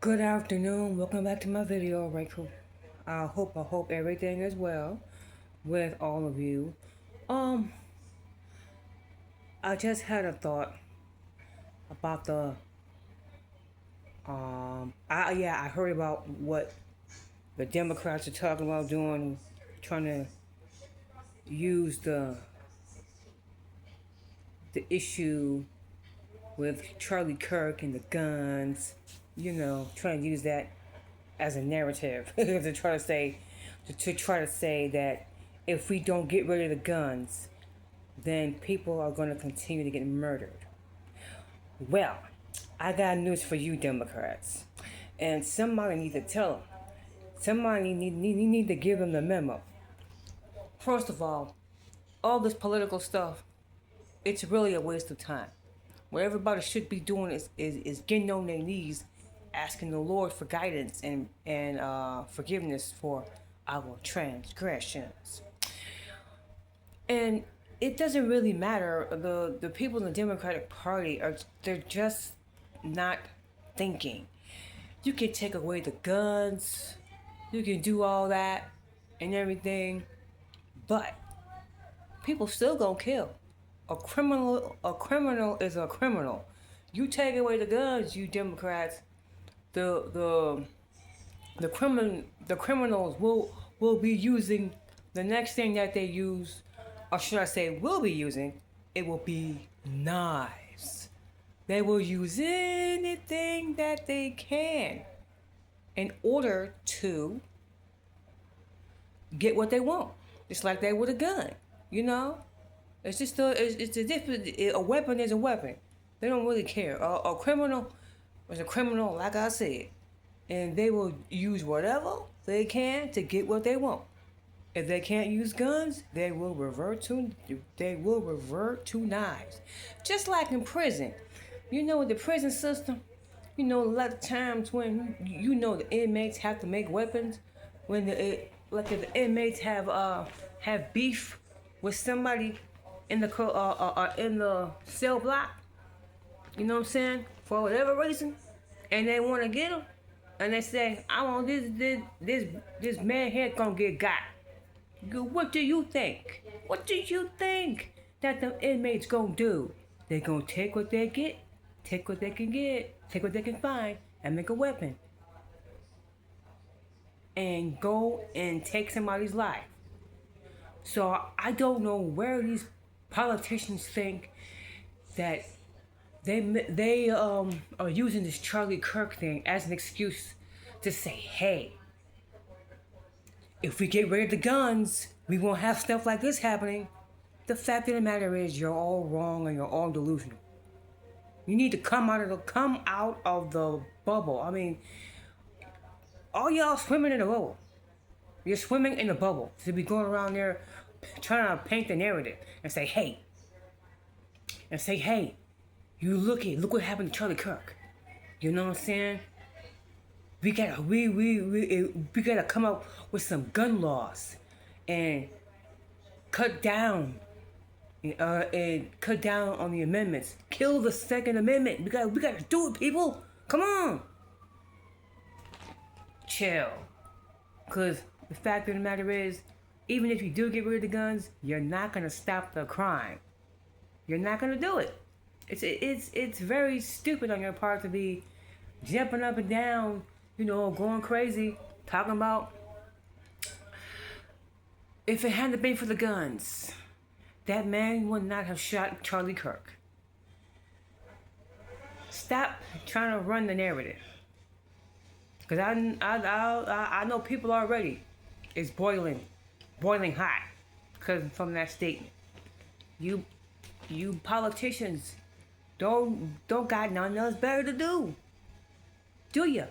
Good afternoon. Welcome back to my video, Rachel. I hope everything is well with all of you. Um, I just had a thought about I heard about what the Democrats are talking about doing, trying to use the issue with Charlie Kirk and the guns. Trying to use that as a narrative to try to say that if we don't get rid of the guns, then people are going to continue to get murdered. Well, I got news for you, Democrats, and somebody need to tell them. Somebody need to give them the memo. First of all this political stuff, it's really a waste of time. What everybody should be doing is getting on their knees, asking the Lord for guidance and forgiveness for our transgressions. And it doesn't really matter. The people in the Democratic Party they're just not thinking. You can take away the guns, you can do all that and everything, but people still gonna kill. A criminal is a criminal. You take away the guns, you Democrats, the criminals will be using the next thing that they use, or should I say will be using, it will be knives. They will use anything that they can in order to get what they want. Just like they with a gun, you know? It's a different. A weapon is a weapon. They don't really care. A criminal is a criminal, like I said, and they will use whatever they can to get what they want. If they can't use guns, they will revert to knives. Just like in prison, with the prison system, a lot of times when the inmates have to make weapons, when if the inmates have beef with somebody in the cell block, you know what I'm saying, for whatever reason, and they want to get them, and they say, I want this man here gonna get got. What do you think? What do you think that the inmates gonna do? They gonna take what they get, take what they can get, take what they can find, and make a weapon, and go and take somebody's life. So I don't know where these politicians think that they are using this Charlie Kirk thing as an excuse to say, hey, if we get rid of the guns, we won't have stuff like this happening. The fact of the matter is, you're all wrong and you're all delusional. You need to come out of the bubble. I mean, all y'all swimming in a bubble. You're swimming in a bubble. To be going around there trying to paint the narrative and say, hey, you look what happened to Charlie Kirk. You know what I'm saying? We gotta come up with some gun laws and cut down on the amendments. Kill the Second Amendment. We gotta do it, people. Come on. Chill. Cause the fact of the matter is, even if you do get rid of the guns, you're not gonna stop the crime. You're not gonna do it. It's very stupid on your part to be jumping up and down, going crazy, talking about if it hadn't been for the guns, that man would not have shot Charlie Kirk. Stop trying to run the narrative, because I know people already is boiling hot because from that statement. You politicians don't got nothing else better to do you?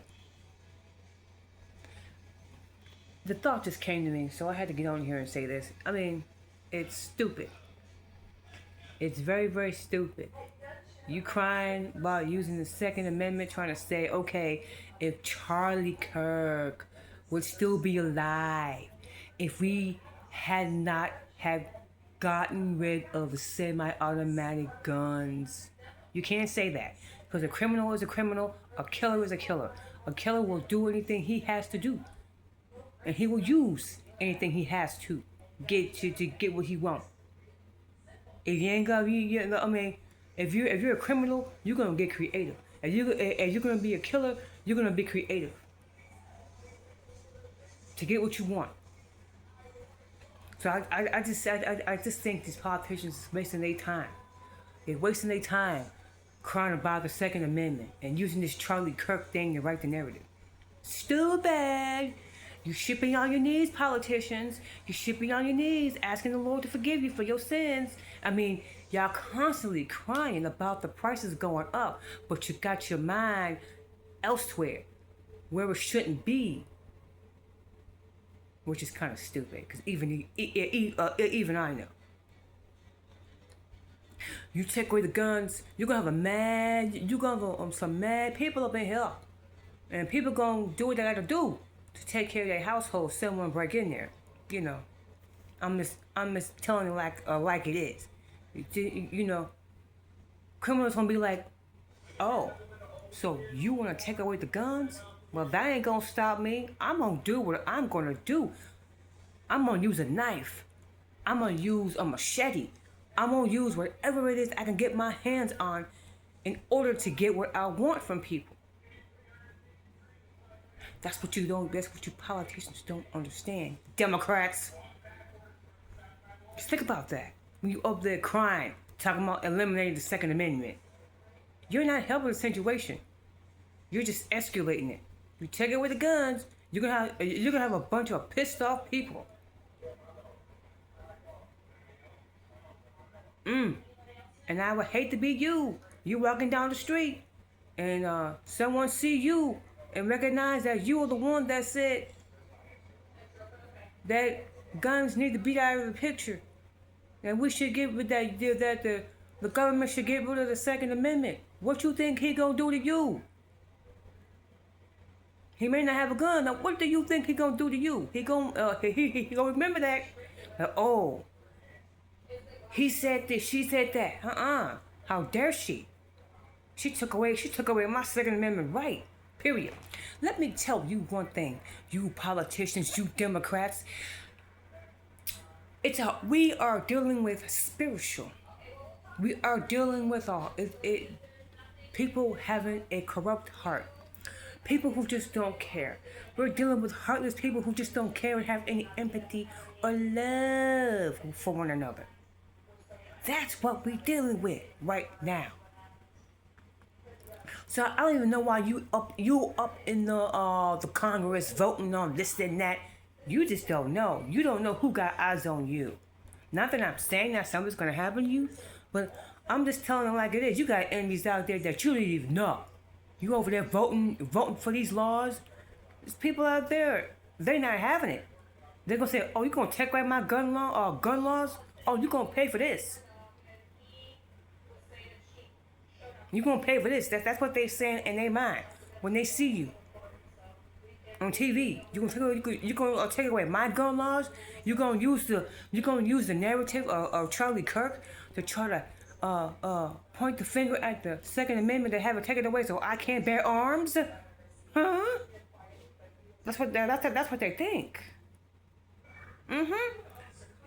The thought just came to me, so I had to get on here and say this. I mean, it's stupid. It's very, very stupid. You crying about using the Second Amendment, trying to say, okay, if Charlie Kirk would still be alive, if we had not have gotten rid of the semi-automatic guns. You can't say that, because a criminal is a criminal, a killer is a killer. A killer will do anything he has to do, and he will use anything he has to get what he wants. If you ain't gonna, I mean, if you're a criminal, you're gonna get creative. If you're gonna be a killer, you're gonna be creative to get what you want. So I just think these politicians is wasting their time. They're wasting their time crying about the Second Amendment and using this Charlie Kirk thing to write the narrative. Still bad. You shipping on your knees, politicians. You shipping on your knees, asking the Lord to forgive you for your sins. I mean, y'all constantly crying about the prices going up, but you got your mind elsewhere, where it shouldn't be, which is kind of stupid. Because even I know. You take away the guns, you're gonna have some mad people up in here, and people gonna do what they gotta do to take care of their household. Someone break in there, you know. I'm just telling you like it is. You know, criminals gonna be like, oh, so you wanna take away the guns? Well, that ain't gonna stop me. I'm gonna do what I'm gonna do. I'm gonna use a knife. I'm gonna use a machete. I'm gonna use whatever it is I can get my hands on in order to get what I want from people. That's what you politicians don't understand. Democrats. Just think about that. When you up there crying, talking about eliminating the Second Amendment. You're not helping the situation. You're just escalating it. You take away the guns, you're gonna have a bunch of pissed off people. And I would hate to be you. You walking down the street, and someone see you and recognize that you are the one that said that guns need to be out of the picture, and we should get rid that the government should get rid of the Second Amendment. What you think he gonna do to you? He may not have a gun. Now, what do you think he gonna do to you? He gonna remember that. Oh. He said this, she said that. How dare she? She took away my Second Amendment right. Period. Let me tell you one thing, you politicians, you Democrats. We are dealing with spiritual. We are dealing with people having a corrupt heart. People who just don't care. We're dealing with heartless people who just don't care and have any empathy or love for one another. That's what we're dealing with right now. So I don't even know why you up in the Congress voting on this and that. You just don't know. You don't know who got eyes on you. Not that I'm saying that something's gonna happen to you, but I'm just telling them like it is. You got enemies out there that you didn't even know. You over there voting for these laws. There's people out there, they're not having it. They're gonna say, "Oh, you gonna take away my gun laws? Oh, you gonna pay for this." You're going to pay for this. That's what they're saying in their mind. When they see you on TV, you're going to take away my gun laws. You're going to use the narrative of Charlie Kirk to try to point the finger at the Second Amendment to have it taken away so I can't bear arms. Huh? That's what they think.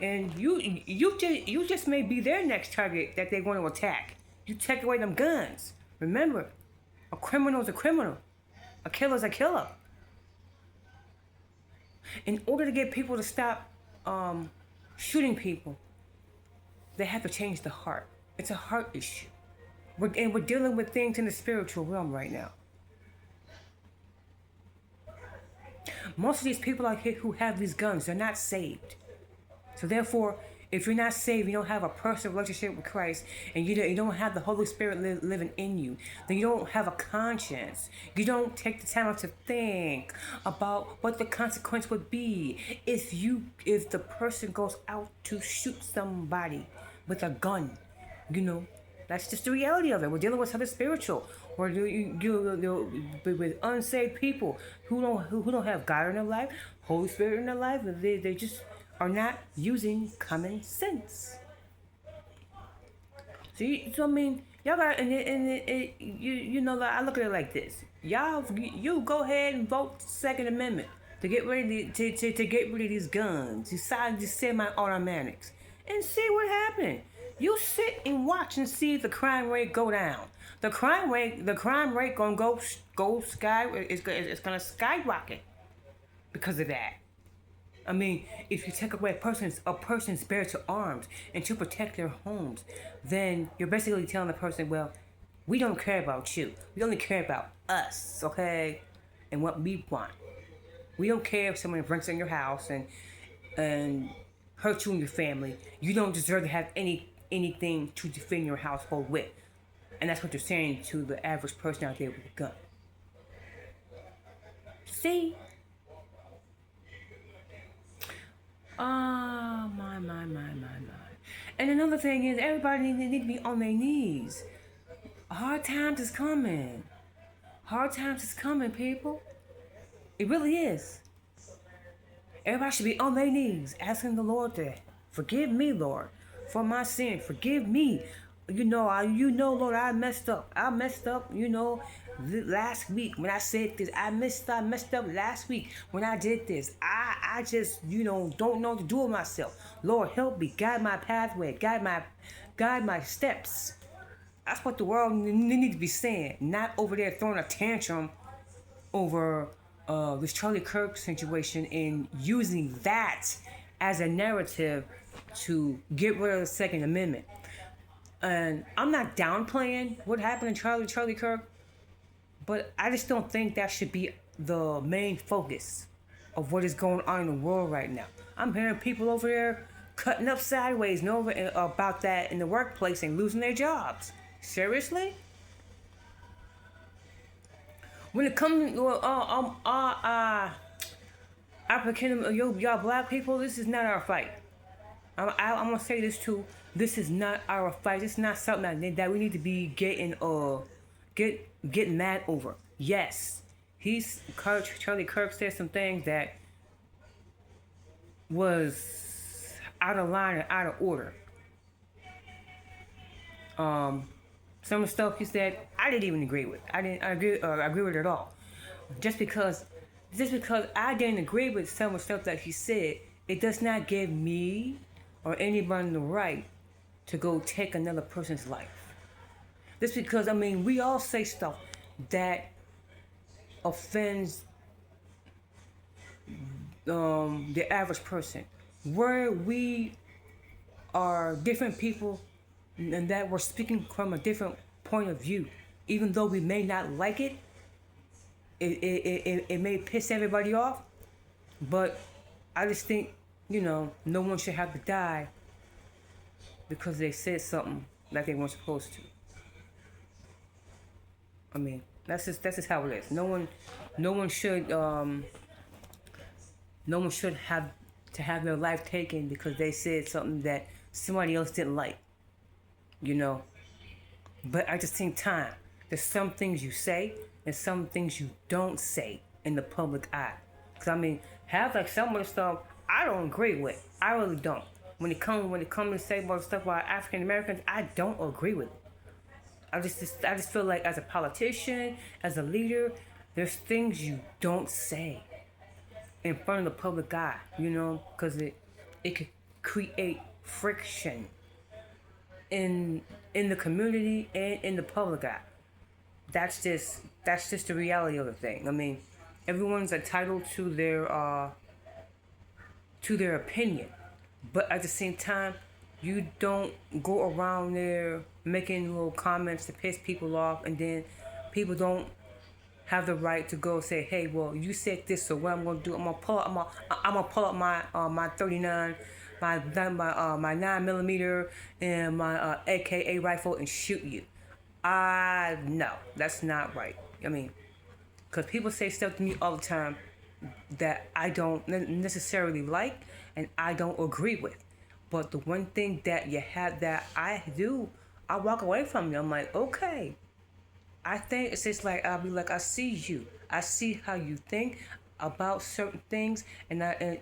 And you just may be their next target that they want to attack. You take away them guns. Remember, a criminal is a criminal. A killer is a killer. In order to get people to stop shooting people, they have to change the heart. It's a heart issue. We're dealing with things in the spiritual realm right now. Most of these people out here who have these guns, they're not saved. So therefore, if you're not saved, you don't have a personal relationship with Christ, and you don't have the Holy Spirit living in you, then you don't have a conscience. You don't take the time to think about what the consequence would be if the person goes out to shoot somebody with a gun. You know, that's just the reality of it. We're dealing with something spiritual. We're with unsaved people who don't have God in their life, Holy Spirit in their life. They just are not using common sense. So I mean, Y'all got you know, like, I look at it like this. Y'all, you go ahead and vote Second Amendment to get rid of to get rid of these guns, these semi-automatics, and see what happened. You sit and watch and see the crime rate go down. The crime rate gonna go sky. It's gonna skyrocket because of that. I mean, if you take away a person's bear to arms and to protect their homes, then you're basically telling the person, well, we don't care about you. We only care about us, okay? And what we want. We don't care if someone breaks in your house and hurts you and your family. You don't deserve to have anything to defend your household with. And that's what you're saying to the average person out there with a gun. See? Ah, my. And another thing is, everybody need to be on their knees. Hard times is coming. Hard times is coming, people. It really is. Everybody should be on their knees, asking the Lord to forgive me, Lord, for my sin. Forgive me. Lord, I messed up. Last week when I said this. I messed up last week when I did this. I just, don't know what to do with myself. Lord, help me. Guide my pathway. Guide my steps. That's what the world needs to be saying. Not over there throwing a tantrum over this Charlie Kirk situation and using that as a narrative to get rid of the Second Amendment. And I'm not downplaying what happened to Charlie Kirk, but I just don't think that should be the main focus of what is going on in the world right now. I'm hearing people over there cutting up sideways about that in the workplace and losing their jobs. Seriously? When it comes to African, y'all black people, this is not our fight. I'm gonna say this too. This is not our fight. This is not something that we need to be getting mad over. Yes, Charlie Kirk said some things that was out of line and out of order. Some of the stuff he said, I didn't even agree with. I didn't agree with it at all. Just because I didn't agree with some of the stuff that he said, it does not give me or anybody the right to go take another person's life. Just because, we all say stuff that offends the average person. Where we are different people and that we're speaking from a different point of view. Even though we may not like it, it may piss everybody off, but I just think, no one should have to die because they said something that they weren't supposed to. That's just how it is. No one should have to have their life taken because they said something that somebody else didn't like. But at the same time, there's some things you say and some things you don't say in the public eye. Because some of the stuff I don't agree with. I really don't. When it comes to say about stuff about African Americans, I don't agree with it. I just feel like as a politician, as a leader, there's things you don't say in front of the public eye, because it could create friction in the community and in the public eye. That's just the reality of the thing. Everyone's entitled to their opinion, but at the same time, you don't go around there making little comments to piss people off, and then people don't have the right to go say, "Hey, well, you said this, so what I'm gonna do? I'm gonna pull up my 39, my 9mm and my AKA rifle and shoot you." No, that's not right. Because people say stuff to me all the time that I don't necessarily like and I don't agree with. But the one thing that you have that I do, I walk away from you. I'm like, okay. I think it's just like, I'll be like, I see you. I see how you think about certain things. And I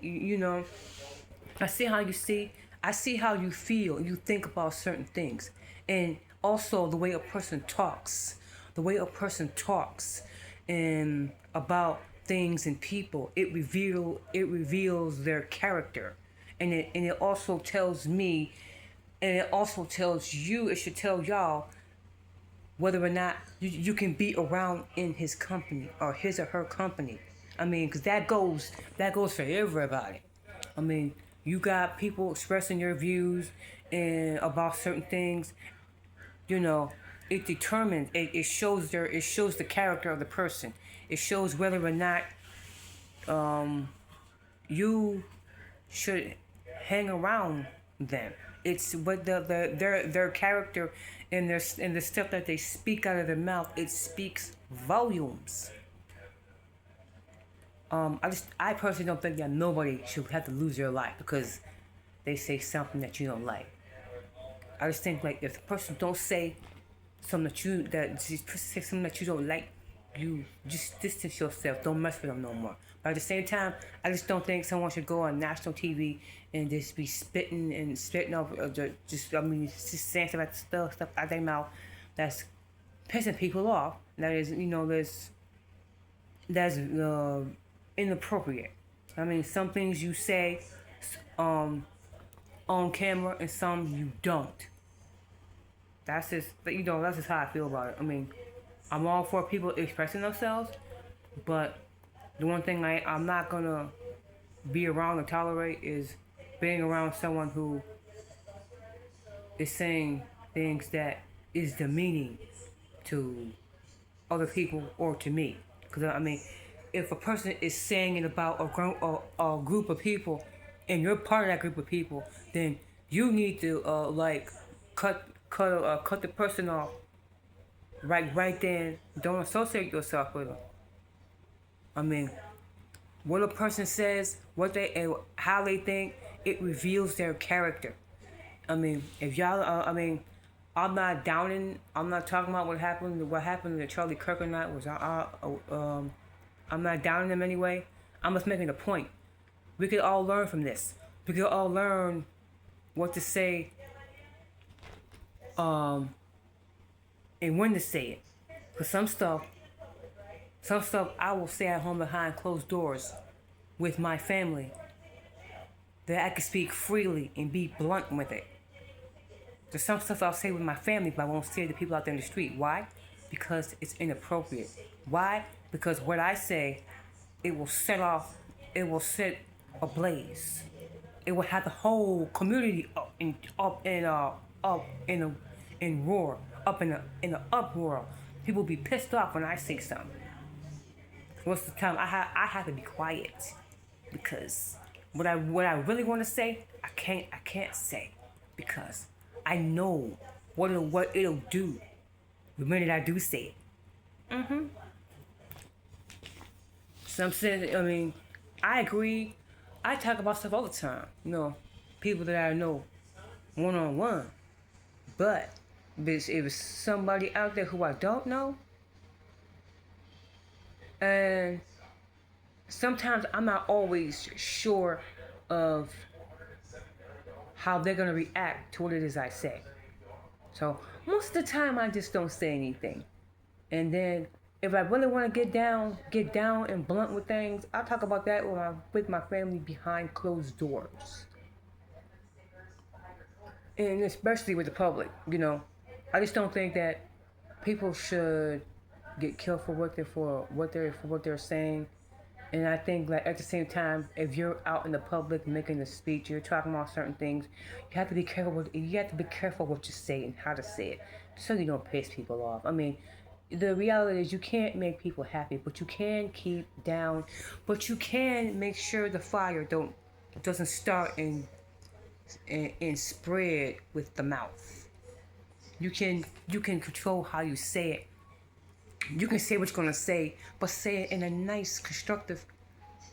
see how you see. I see how you feel. You think about certain things. And also the way a person talks, the way a person talks, and about things and people, it reveals their character, and it also tells me, and it also tells you. It should tell y'all whether or not you can be around in his company or his or her company. I mean, because that goes for everybody. I mean, you got people expressing their views and about certain things. You know, it shows the character of the person. It shows whether or not you should hang around them. It's what their character and the stuff that they speak out of their mouth. It speaks volumes. I personally don't think that nobody should have to lose their life because they say something that you don't like. I just think like if the person don't say something that you don't like, you just distance yourself. Don't mess with them no more. But at the same time, I just don't think someone should go on national TV and just be spitting off, just saying stuff out their mouth that's pissing people off. That is, that's inappropriate. I mean, some things you say um, on camera and some you don't. That's just how I feel about it. I mean, I'm all for people expressing themselves, but the one thing I'm not gonna be around or tolerate is being around someone who is saying things that is demeaning to other people or to me. Because I mean, if a person is saying it about a group of people, and you're part of that group of people, then you need to cut the person off right then. Don't associate yourself with them. I mean, what a person says, how they think, it reveals their character. I mean, if y'all, I'm not talking about what happened to Charlie Kirk or not. I'm not downing them anyway. I'm just making a point. We could all learn from this. We could all learn what to say, and when to say it. Cause some stuff I will say at home behind closed doors with my family that I can speak freely and be blunt with it. There's some stuff I'll say with my family, but I won't say it to people out there in the street. Why? Because it's inappropriate. Why? Because what I say, it will set ablaze. It will have the whole community up in an uproar. People will be pissed off when I say something. Most of the time, I have to be quiet because what I really want to say, I can't say because I know what it'll do the minute I do say it. So I'm saying, I mean, I agree. I talk about stuff all the time. People that I know one on one. But if it's somebody out there who I don't know, and sometimes I'm not always sure of how they're gonna react to what it is I say. So most of the time I just don't say anything. And then if I really want to get down and blunt with things, I'll talk about that with my family behind closed doors. And especially with the public, I just don't think that people should get killed for what they're saying. And I think like at the same time, if you're out in the public making a speech, you're talking about certain things, you have to be careful. What you say and how to say it, so you don't piss people off. I mean, the reality is you can't make people happy, but you can keep down. But you can make sure the fire doesn't start and spread with the mouth. You can control how you say it. You can say what you're gonna say, but say it in a nice, constructive,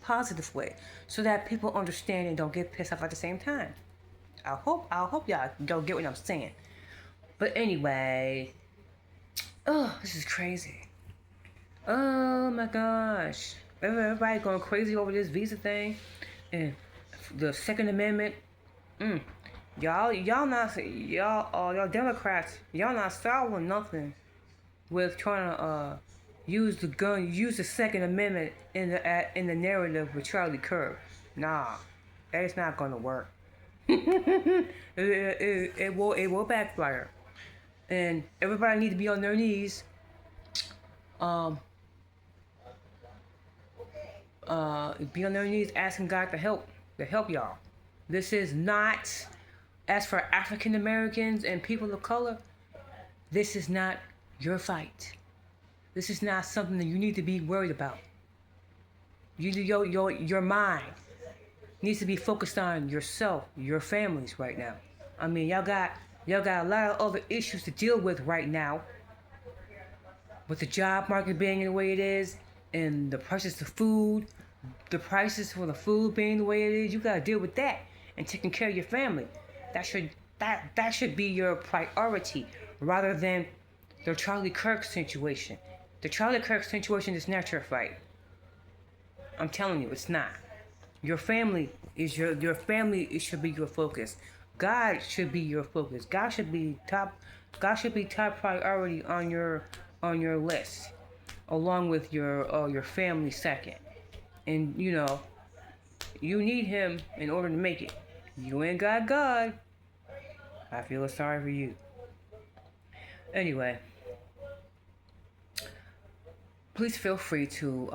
positive way, so that people understand and don't get pissed off at the same time. I hope y'all don't get what I'm saying. But anyway, this is crazy. Oh my gosh, everybody going crazy over this visa thing and the Second Amendment. Y'all Democrats, y'all not solving nothing with trying to use the Second Amendment in the narrative with Charlie Kirk. Nah, that's not gonna work. It will backfire, and everybody need to be on their knees, um, be on their knees asking God to help y'all. This is not, as for African Americans and people of color, this is not your fight. This is not something that you need to be worried about. Your mind needs to be focused on yourself, your families right now. I mean, y'all got a lot of other issues to deal with right now, with the job market being the way it is, and the prices of food, the prices for the food being the way it is. You gotta deal with that and taking care of your family. That should be your priority rather than the Charlie Kirk situation. The Charlie Kirk situation is not your fight. I'm telling you, it's not. Your family is your family. It should be your focus. God should be your focus. God should be top. God should be top priority on your list, along with your family second. And you need Him in order to make it. You ain't got God. I feel sorry for you. Anyway, please feel free to.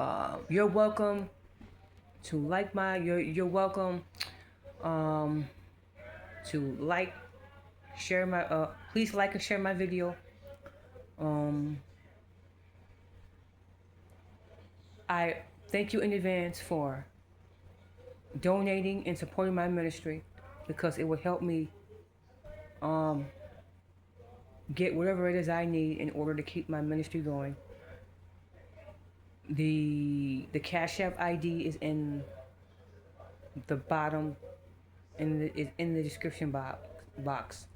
You're welcome to like You're welcome to share my. Please like and share my video. I thank you in advance for donating and supporting my ministry, because it will help me get whatever it is I need in order to keep my ministry going. The Cash App ID is in the bottom, is in the description box.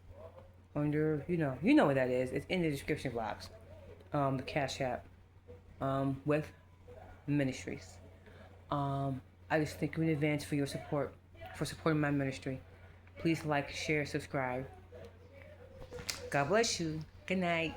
Under you know what that is. It's in the description box. The Cash App with ministries. I just thank you in advance for your support, for supporting my ministry. Please like, share, subscribe. God bless you. Good night.